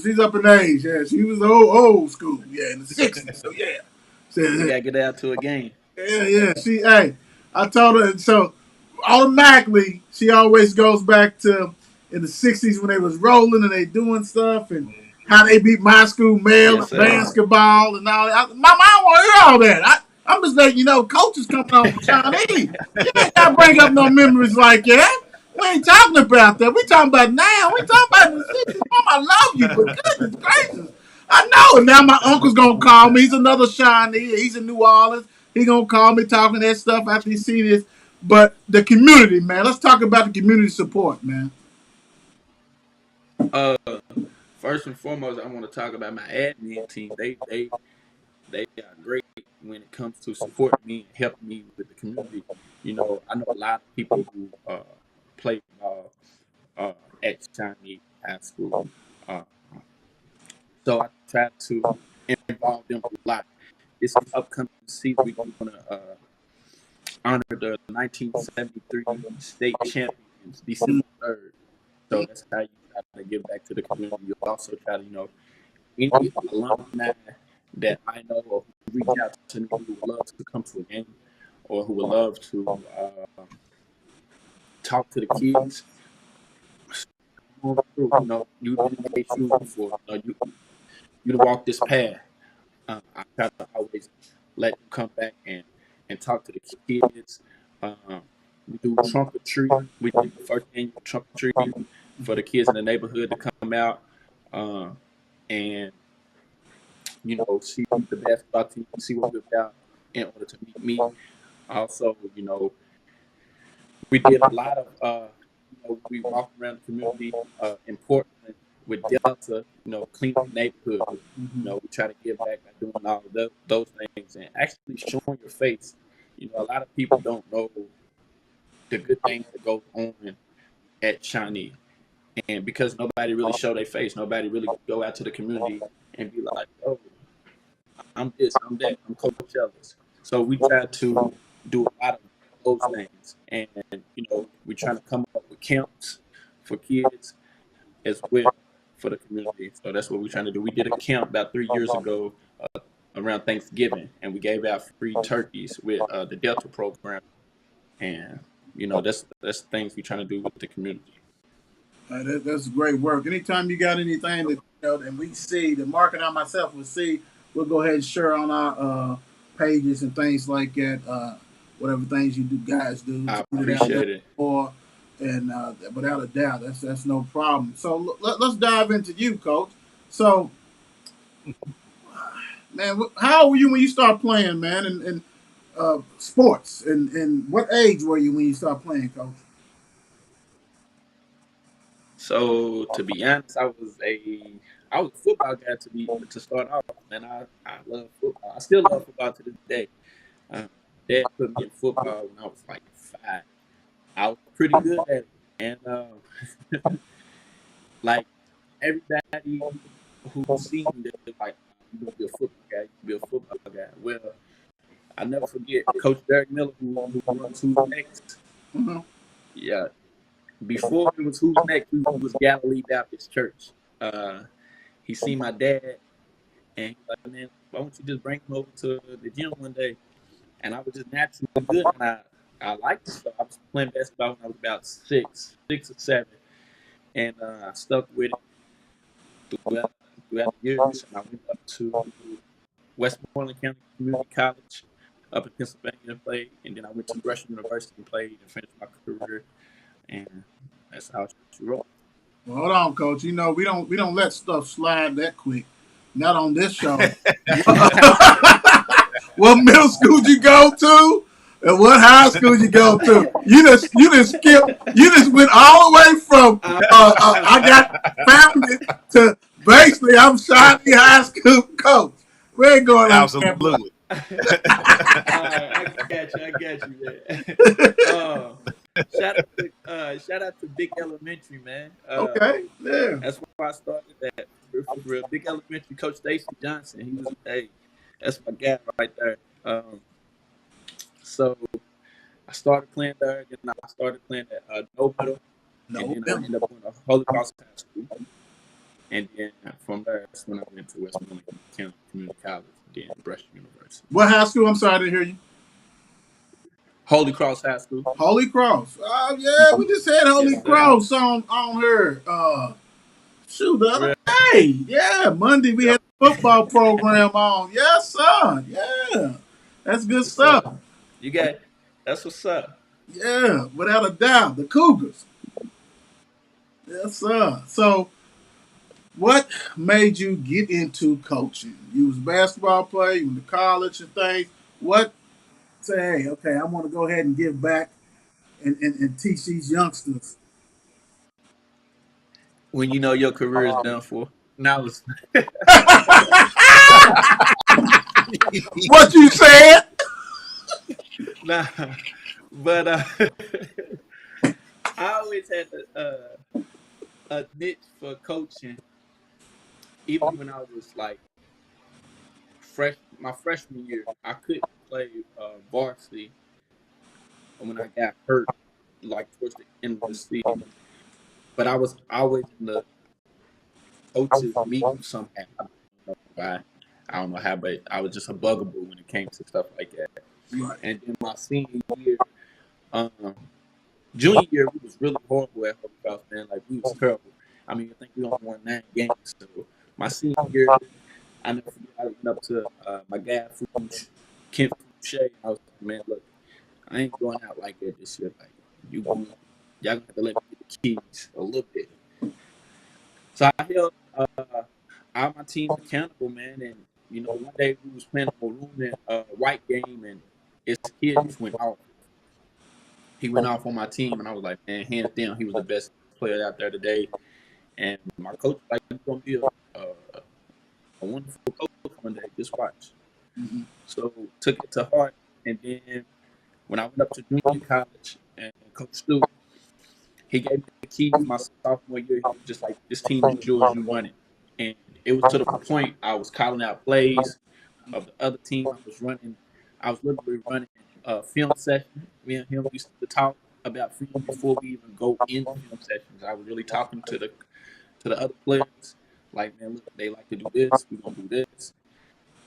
she's up in age. Yeah, she was old school. Yeah, in the '60s. So yeah, We said, gotta get out to a game. yeah. Hey, I told her. So automatically, she always goes back to in the '60s when they was rolling and they doing stuff and how they beat my school male Yes, and sir. basketball and all that. Mama, I don't want to hear all that. I'm just letting you know, coaches coming on from Shawnee. You ain't got to bring up no memories like that. We ain't talking about that. We talking about now. We talking about in the '60s. Mom, I love you, but goodness gracious. I know. And now my uncle's going to call me. He's another Shawnee. He's in New Orleans. He going to call me talking that stuff after he see this. But the community, man. Let's talk about the community support, man. Uh, First and foremost, I want to talk about my admin team. They are great when it comes to supporting me and helping me with the community. I know a lot of people who play ball uh, at Shawnee High School. Uh, so I try to involve them a lot. This upcoming season, we're going to honor the 1973 state champions, December 3rd. So that's how you try to give back to the community. You also try to, any alumni that I know or who reach out to me who would love to come to a game or who would love to talk to the kids. You've been in their shoes before. You walk this path. I try to always let them come back and talk to the kids. We do trunk or treat. We did the first annual trunk or treat for the kids in the neighborhood to come out and see the basketball team, see what we're about in order to meet me. Also, we did a lot of we walked around the community in Portland with Delta, clean the neighborhood. We try to give back by doing all of those things and actually showing your face. A lot of people don't know the good things that go on at Shawnee. And because nobody really show their face, nobody really go out to the community and be like, oh, I'm this, I'm that, I'm Coach Ellis. So we try to do a lot of those things. And, we try to come up with camps for kids as well for the community. So that's what we're trying to do. We did a camp about 3 years ago around Thanksgiving, and we gave out free turkeys with the Delta program. And, that's things we're trying to do with the community. That's great work. Anytime you got anything that and we see the market and I myself will see, we'll go ahead and share on our pages and things like that. Whatever things you do, guys do, I tweet it out there appreciate it. for, and without a doubt, that's no problem. So let's dive into you, Coach. So, man, how old were you when you started playing, man, and sports, and what age were you when you started playing, Coach? So to be honest, I was a football guy to start off, and I love football. I still love football to this day. Uh, Dad put me in football when I was like 5. I was pretty good at it, And like everybody who seen me, they're like, "You gonna be a football guy? You gonna be a football guy?" Well, I never forget Coach Derek Miller, who runs Who's Next. Mm-hmm. Yeah, before it was Who's Next, we was Galilee Baptist Church. He seen my dad, and he was like, "Man, why don't you just bring him over to the gym one day?" And I was just naturally good, and I liked it. So I was playing basketball when I was about six or seven, and I stuck with it throughout, throughout the years. And I went up to Westmoreland County Community College up in Pennsylvania and played, and then I went to Rush University and played and finished my career, and that's how she rolled. Well, hold on, Coach. You know we don't let stuff slide that quick. Not on this show. What middle school you go to, and what high school you go to? You just skip. You just went all the way from I got family to basically I'm Shawnee High School coach. We ain't going on campus. Absolutely. I got you, man. Shout out to Big Elementary, man. Okay, yeah. That's why I started that for real. Big Elementary Coach Stacy Johnson. He was that's my guy right there. So I started playing there, then I started playing at No Middle, and No, then I ended up going to Holy Cross High School, and then from there that's when I went to Westmoreland County Community College, then Brush University. what high school? I'm sorry, I didn't hear you. Holy Cross High School. Holy Cross. Oh yeah, we just had Holy Yes, sir. Cross on her. Shoot, the other Real. day. Yeah, Monday we had the football program on. Yes, sir. Yeah, that's good Yes, sir. stuff. You got that's what's up. Yeah, without a doubt, the Cougars. Yes, sir. So, what made you get into coaching? You was a basketball player. You went to college and things. What say? Hey, okay, I want to go ahead and give back and teach these youngsters. When you know your career is done for. Now it's What you said? nah, but I always had a niche for coaching, even when I was like my freshman year. I couldn't play varsity when I got hurt, like towards the end of the season. But I was always in the coaches meeting somehow. I don't know why. I don't know how, but I was just a bugaboo when it came to stuff like that. Right. And then my senior year, um, junior year, we was really horrible at Holy Cross, man. Like, we was terrible. I mean, I think we only won 9 games. So my senior year, I never forget, I went up to my guy, Ken Fouché. I was like, man, look, I ain't going out like that this year. Like, y'all gonna have to let me get the keys a little bit. So I held all my team accountable, man. And, one day we was playing a maroon and white game, and his kid just went off. He went off on my team, and I was like, man, hands down, he was the best player out there today. And my coach was like, you're going to be a wonderful coach one day. Just watch. Mm-hmm. So took it to heart. And then when I went up to junior college and Coach Stu, he gave me the keys my sophomore year. He was just like, this team is yours, you run it. And it was to the point I was calling out plays of the other team. I was literally running a film session. Me and him used to talk about film before we even go into film sessions. I was really talking to the other players. Like, man, look, they like to do this. We're going to do this.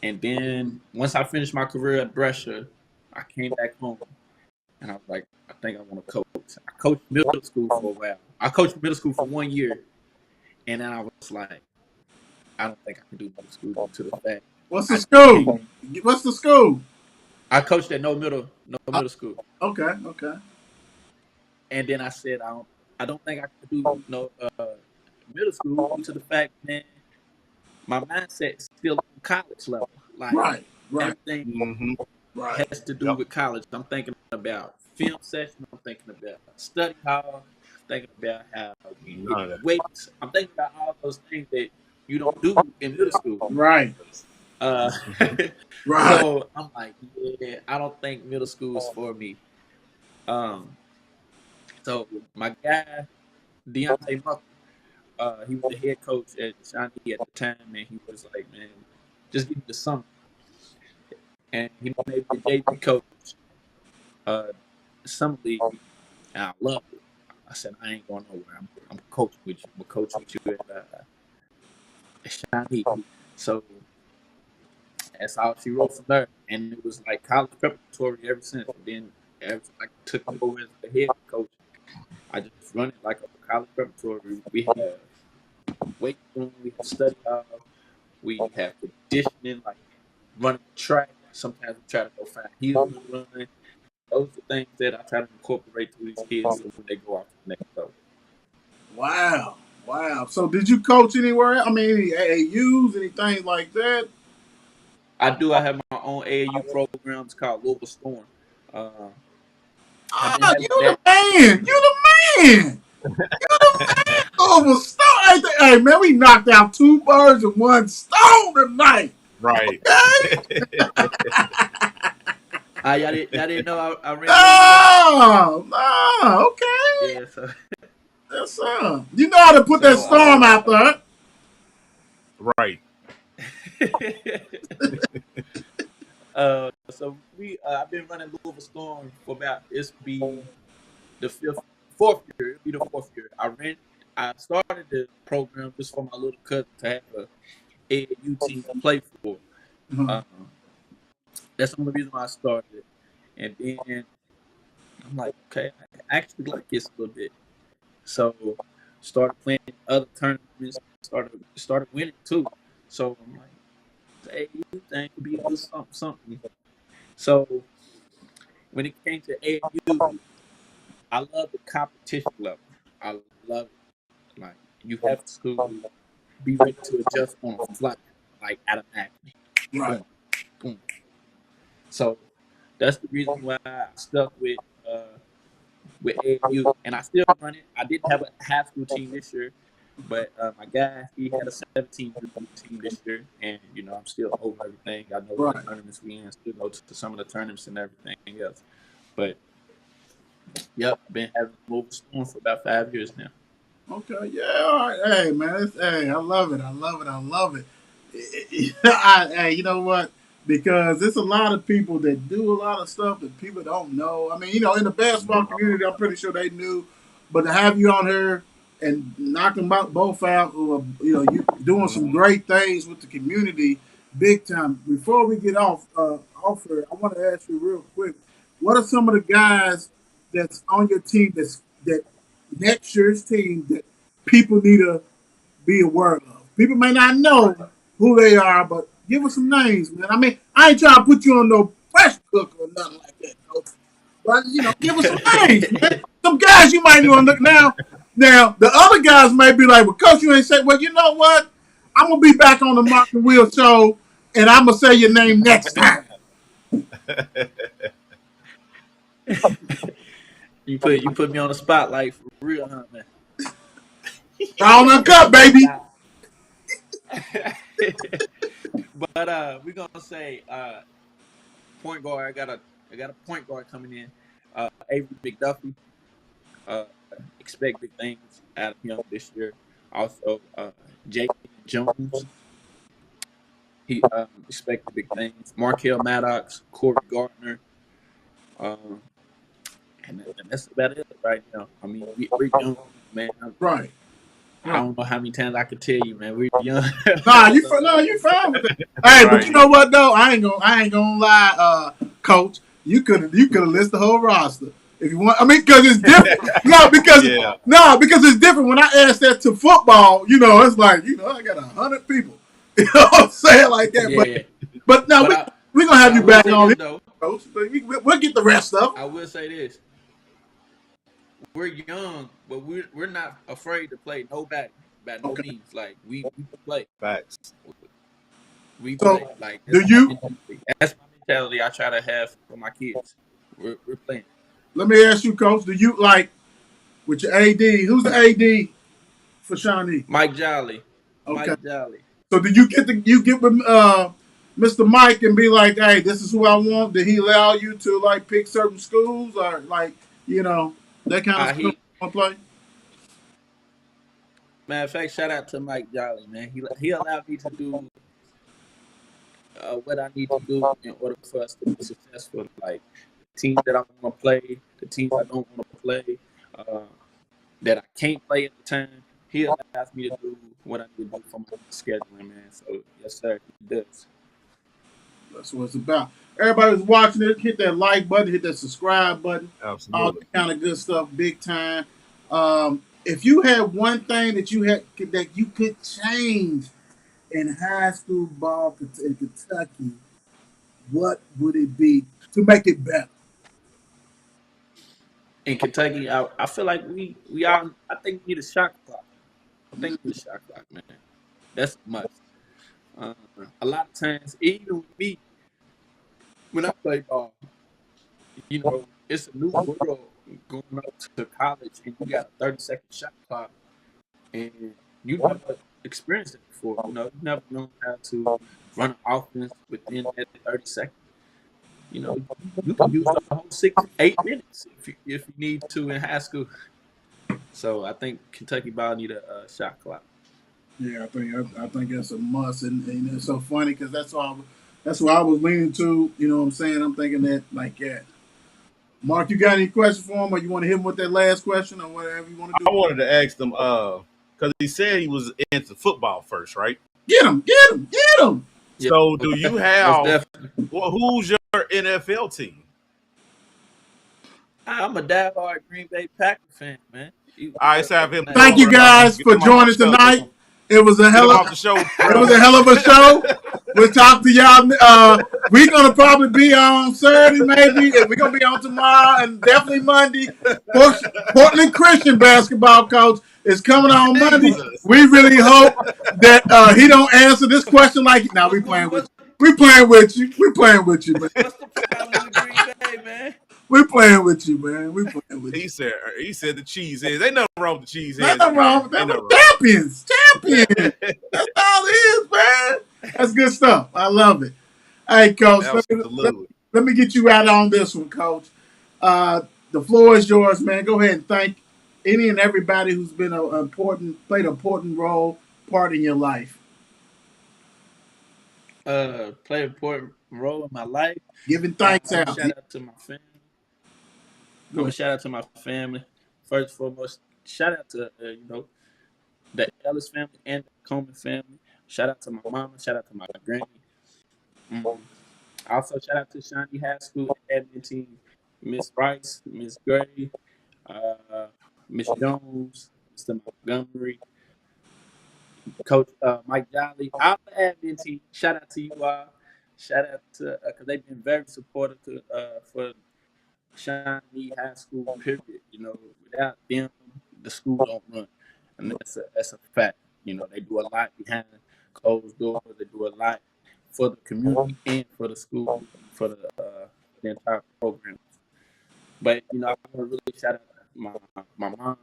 And then once I finished my career at Brescia, I came back home. And I was like, I think I want to coach. I coached middle school for a while. I coached middle school for 1 year. And then I was like, I don't think I can do middle school due to the fact. What's the school? What's the school? I coached at no middle school. Okay. And then I said, I don't think I could do no middle school due to the fact, man, my mindset is still on college level. Like, Right. everything Mm-hmm. Right. has to do with college. I'm thinking about film session. I'm thinking about study hall. I'm thinking about how you None of hit that. weights. I'm thinking about all those things that you don't do in middle school. Right. Uh, Right. so I'm like, yeah, I don't think middle school is for me. So my guy Deontay Mucker, he was the head coach at Shawnee at the time, and he was like, "Man, just give me the summer." And he made me the JV coach, uh, summer league, and I loved it. I said, "I ain't going nowhere. I'm coaching with you. I'm gonna coach with you at Shawnee." So that's how she wrote from there, and it was like college preparatory ever since. And then ever since I took over as the head coach, I just run it like a college preparatory. We have weight room, we have study hall, we have conditioning, like running track. Sometimes we try to go find hills to run. Those are things that I try to incorporate to these kids so when they go off to the next level. Wow. Wow. So did you coach anywhere? I mean, any AAUs, anything like that? I do. I have my own AAU program. It's called Louisville Storm. Uh, have been Ah, you having the that. man. You the man. You the man. Over stone. Hey, man, we knocked out two birds with one stone tonight. Right. Y'all didn't know I ran Louisville Storm. Oh, no. Okay. Yeah. So That's You know how to put that so storm out there. Right. so we I've been running Louisville Storm for about it's be the fourth year. It'll be the fourth year. I started the program just for my little cousin to have a AAU team to play for. Mhm. Um, that's the only reason why I started. And then I'm like, okay, I actually like this a little bit. So started playing other tournaments, started winning too. So I'm like, the AAU thing could be a little something. So when it came to AAU, I love the competition level. I love it. Like you have to be ready to adjust on a fly, like automatically. Right. Boom, boom. So that's the reason why I stuck with AAU, and I still run it. I didn't have a high school team this year, but my guy he had a 17 team this year, and I'm still over everything. I know what Right. tournaments we in, still go to some of the tournaments and everything else. But yep, been having mobile storm for about 5 years now. Okay, yeah, all right. Hey, man, hey, I love it. I love it. I love it. Hey, you know what? Because there's a lot of people that do a lot of stuff that people don't know. I mean, in the basketball community, I'm pretty sure they knew, but to have you on here and knock them out both out, who are, you doing some Hmm. great things with the community, big time. Before we get off here, I want to ask you real quick: what are some of the guys that's on your team that next year's team that people need to be aware of? People may not know who they are, but give us some names, man. I mean, I ain't trying to put you on no pressure cooker or nothing like that, coach. But give us some names, man. Some guys you might want to look now. Now the other guys may be like, "Well, coach, you ain't say." Well, you know what? I'm gonna be back on the Mark and Will show, and I'm gonna say your name next time. You put me on the spotlight for real, huh, man? Round and cut, baby. Nah. But we're gonna say point guard. I got a point guard coming in. Avery McDuffie. Uh, expect big things out of him this year. Also, Jake Jones. He expected big things. Markel Maddox, Corey Gardner, um, and that's about it right now. I mean, we're young, man. Right. I Right. don't know how many times I could tell you, man. We're young. Nah, So, you fine with that. Hey, but you Right. know what though? I ain't gonna lie, coach. You could have listed the whole roster if you want. I mean, because it's different. Yeah. No, because it's different. When I ask that to football, it's like I got 100 people. You know what I'm saying like that. yeah, But yeah. no, But we gonna but have I you will back say on this here, though. coach. We'll get the rest of them. I will say this. We're young, but we're not afraid to play nobody by no Okay. means. Like we play, Facts. we play. So Like do that's my you? mentality. That's my mentality. I try to have for my kids. We're playing. Let me ask you, coach. Do you like with your AD? Who's the AD for Shawnee? Mike Jolly, Okay. Mike Jolly. So did you get with Mr. Mike and be like, hey, this is who I want? Did he allow you to like pick certain schools or like, you know? that kind of stuff He on play? matter of fact, shout out to Mike Jolly, man. He allowed me to do what I need to do in order for us to be successful. Like the teams that I want to play, the teams I don't want to play, uh, that I can't play at the time. He allows me to do what I need to do for my scheduling, man. So yes, sir, he does. That's what it's about. Everybody who's watching it, hit that like button, hit that subscribe button, all Absolutely. that kind of good stuff, big time. If you had one thing that you could change in high school ball in Kentucky, what would it be to make it better? In Kentucky, I feel like we are. I think we need a shot clock. I think we need a shot clock, man. That's a must. Uh, a lot of times, even with me, when I play ball, it's a new world going up to college, and you got a 30-second shot clock, and you never experienced it before. You never known how to run an offense within that 30 seconds. You can use the whole 8 minutes if you need to in high school. So I think Kentucky ball need a shot clock. Yeah, I think that's a must, and it's so funny because that's what I was leaning to. You know what I'm saying? I'm thinking that like that. Mark, you got any questions for him, or you want to hit him with that last question, or whatever you want to I do? wanted to ask them because he said he was into football first, right? Get him, get him, get him. Yeah, So do you most have definitely. who's your NFL team? I'm a diehard Green Bay Packers fan, man. I just have him Thank talk, you bro. guys Get for him off the joining show. tonight. It was a Get hell him of off the show, it was bro. a hell of a show. We'll talk to y'all. We're gonna probably be on Saturday, maybe, and we're gonna be on tomorrow, and definitely Monday. Portland Christian basketball coach is coming on Monday. Jesus. We really hope that he don't answer this question like. Now we playing with What's, you. We playing with you. We playing with you, man. what's the problem with Green Bay, man? We playing with you, man. We playing with you. He said the cheese heads. Ain't nothing wrong with the cheese heads Nothing in wrong here. with that. Ain't We're nothing wrong. champions. Champions. That's all it is, man. That's good stuff. I love it. Hey, Coach, Absolutely. let me get you out on this one, Coach. The floor is yours, man. Go ahead and thank any and everybody who's been played an important part in your life. Play an important role in my life. Giving I'm thanks gonna out. shout out to my family. I'm Go gonna ahead. shout out to my family first and foremost. Shout out to the Ellis family and the Coleman family. Shout out to my mama. Shout out to my granny. Mm. Also, shout out to Shawnee High School admin team, Miss Rice, Miss Gray, uh, Miss Jones, Mr. Montgomery, Coach Mike Jolly, all the admin team. Shout out to you all. Shout out to because they've been very supportive for Shawnee High School. Period. Without them, the school don't run, and that's a fact. They do a lot behind closed doors. They do a lot for the community and for the school, for the entire program. But I want to really shout out my mom.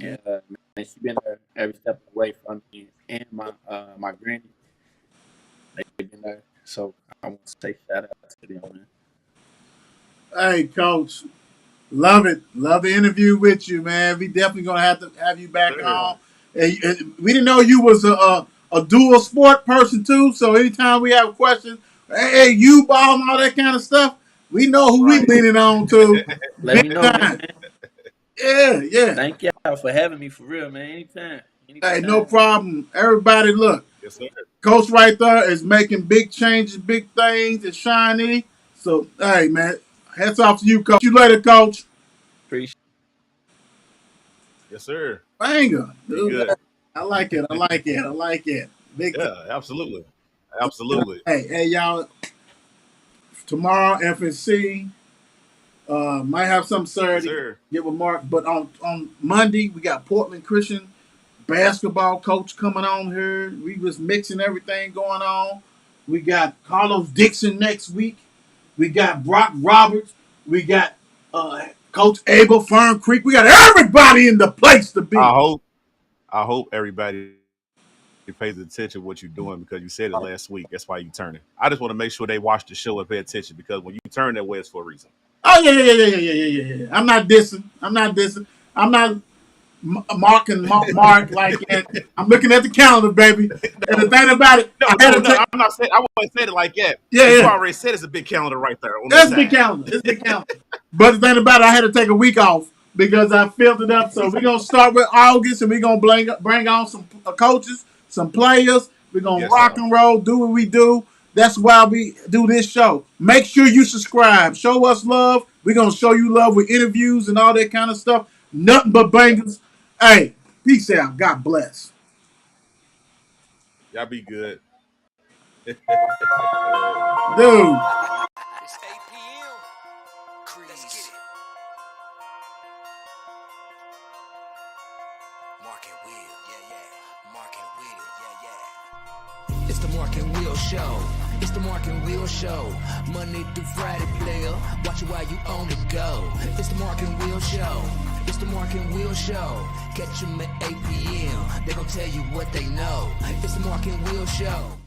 And man, she been there every step of the way from me, and my granny. They've been there, so I want to say shout out to them, man. Hey, Coach. Love it. Love the interview with you, man. We definitely gonna have to have you back Sure. on. And we didn't know you was a dual sport person too. So anytime we have questions, hey, you ball and all that kind of stuff, we know who we Right. leaning on to. Let Big me know, man. time. Yeah, yeah. Thank y'all for having me for real, man. Hey, no Anytime. problem. Everybody, look, Yes, sir. Coach right there is making big changes, big things at Shawnee. So, hey, man, hats off to you, Coach. You later, Coach. Appreciate. Yes, sir. Banger, Be dude. good. I like it. I like it. I like it. Big time. Yeah, absolutely. Absolutely. Hey, y'all. Tomorrow, FNC might have some Yes, Saturday. sir. Get with Mark, but on Monday we got Portland Christian basketball coach coming on here. We was mixing everything going on. We got Carlos Dixon next week. We got Brock Roberts. We got Coach Abel Fern Creek. We got everybody in the place to I be. hope I hope everybody pays attention to what you're doing because you said it last week. That's why you turn it. I just want to make sure they watch the show and pay attention because when you turn that way, it's for a reason. Oh yeah. I'm not dissing. I'm not Mark like that. I'm looking at the calendar, baby. And the thing about it, No, I had no, to no. take. I'm not saying I wouldn't say it like that. Yeah, But you yeah. already said it's a big calendar right there on that It's big side. calendar. It's big calendar. But the thing about it, I had to take a week off because I filled it up. So we're gonna start with August, and we're gonna bring on some coaches, some players. We're gonna Yes, rock sir. and roll, do what we do. That's why we do this show. Make sure you subscribe. Show us love. We're gonna show you love with interviews and all that kind of stuff. Nothing but bangers. Hey, peace out. God bless. Y'all be good. Dude. It's 8 p.m. Let's get it. Mark and Will, yeah. Mark and Will, yeah. It's the Mark and Will Show. It's the Mark and Will Show. Monday through Friday, player. Watch it while you on the go. It's the Mark and Will Show. It's the Mark and Will Show. Catch them at 8 p.m. They gon' tell you what they know. It's the Mark and Will Show.